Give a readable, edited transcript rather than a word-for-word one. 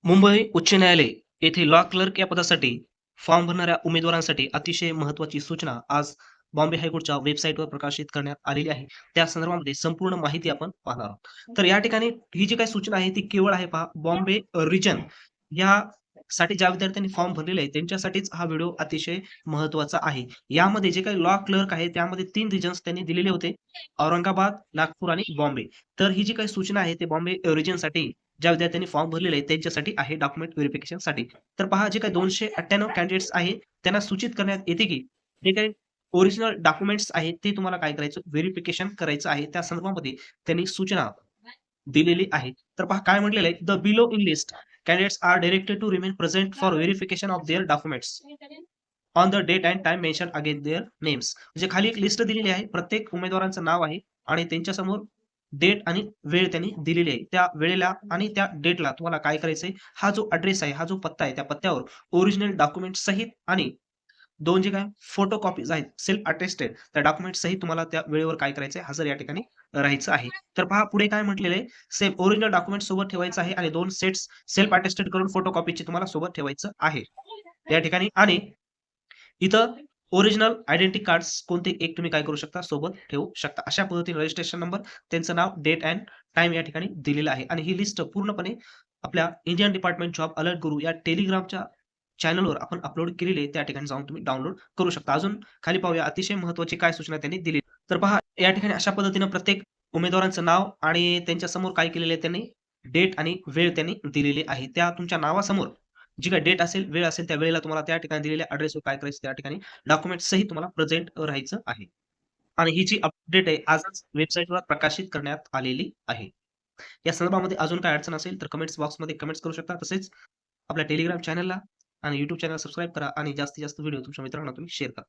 मुंबई उच्च न्यायालय येथे लॉ क्लर्क या पदासाठी फॉर्म भरणाऱ्या उमेदवारांसाठी अतिशय महत्त्वाची सूचना आज बॉम्बे हायकोर्टच्या वेबसाईटवर प्रकाशित करण्यात आलेली आहे. त्या संदर्भामध्ये संपूर्ण माहिती आपण पाहणार आहोत. तर या ठिकाणी ही जी काही सूचना आहे ती केवळ आहे पहा बॉम्बे रिजन यासाठी ज्या विद्यार्थ्यांनी फॉर्म भरलेले आहे त्यांच्यासाठीच हा व्हिडिओ अतिशय महत्त्वाचा आहे. यामध्ये जे काही लॉ क्लर्क आहे त्यामध्ये 3 रिजन्स त्यांनी दिलेले होते. औरंगाबाद, नागपूर आणि बॉम्बे. तर ही जी काही सूचना आहे ते बॉम्बे रिजनसाठी ज्या विद्यार्थ्यांनी फॉर्म भरलेले आहे त्यांच्यासाठी आहे डॉक्युमेंट व्हेरिफिकेशनसाठी. तर पहा जे काही 298 कॅन्डिडेट्स आहेत त्यांना सूचित करण्यात येते की जे काही ओरिजिनल डॉक्युमेंट्स आहेत ते तुम्हाला काय करायचं व्हेरिफिकेशन करायचं आहे. त्या संदर्भामध्ये त्यांनी सूचना दिलेली आहे. तर पहा काय म्हटलेलं आहे, "the below in list candidates are directed to remain present for verification of their documents on the date and time mention against their names." म्हणजे खाली एक लिस्ट दिलेली आहे. प्रत्येक उमेदवारांचं नाव आहे आणि त्यांच्यासमोर डेट आणि वेळ त्यांनी दिलेली आहे. त्या वेळेला आणि त्या डेटला तुम्हाला काय करायचंय, हा जो ॲड्रेस आहे, हा जो पत्ता आहे, त्या पत्त्यावर ओरिजिनल डॉक्युमेंट सहित आणि 2 जे काही फोटो कॉपीज आहेत, सेल्फ अटेस्टेड त्या डॉक्युमेंट सहित तुम्हाला त्या वेळेवर काय करायचंय, हजर या ठिकाणी राहायचं आहे. तर पहा पुढे काय म्हटलेलं आहे, सेम ओरिजिनल डॉक्युमेंट सोबत ठेवायचं आहे आणि 2 सेट्स सेल्फ अटेस्टेड करून फोटो कॉपीची तुम्हाला सोबत ठेवायचं आहे. या ठिकाणी आणि इथं ओरिजिनल आयडेंटिटी कार्ड्स कोणते एक तुम्ही काय करू शकता, सोबत ठेवू शकता. अशा पद्धतीने रजिस्ट्रेशन नंबर, त्यांचं नाव, डेट अँड टाईम या ठिकाणी दिलेलं आहे आणि ही लिस्ट पूर्णपणे आपल्या इंडियन डिपार्टमेंट जॉब अलर्ट गुरू या टेलिग्रामच्या चॅनलवर आपण अपलोड केलेली आहे. त्या ठिकाणी जाऊन तुम्ही डाउनलोड करू शकता. अजून खाली पाहूया अतिशय महत्त्वाची काय सूचना त्यांनी दिली. तर पहा या ठिकाणी अशा पद्धतीनं प्रत्येक उमेदवारांचं नाव आणि त्यांच्यासमोर काय केलेलं आहे त्यांनी डेट आणि वेळ त्यांनी दिलेली आहे. त्या तुमच्या नावासमोर जी काही डेट असेल, वेळ असेल, त्या वेळेला तुम्हाला त्या ठिकाणी दिलेल्या ॲड्रेसवर काय करायचं त्या ठिकाणी डॉक्युमेंट्ससहित तुम्हाला प्रेझेंट राहायचं आहे. आणि ही जी अपडेट आहे आजच वेबसाईटवर प्रकाशित करण्यात आलेली आहे. या संदर्भामध्ये अजून काही अडचण असेल तर कमेंट्स बॉक्समध्ये कमेंट्स करू शकता. तसेच आपल्या टेलिग्राम चॅनलला आणि YouTube चॅनल सबस्क्राईब करा आणि जास्तीत जास्त व्हिडिओ तुमच्या मित्रांना तुम्ही शेअर करा.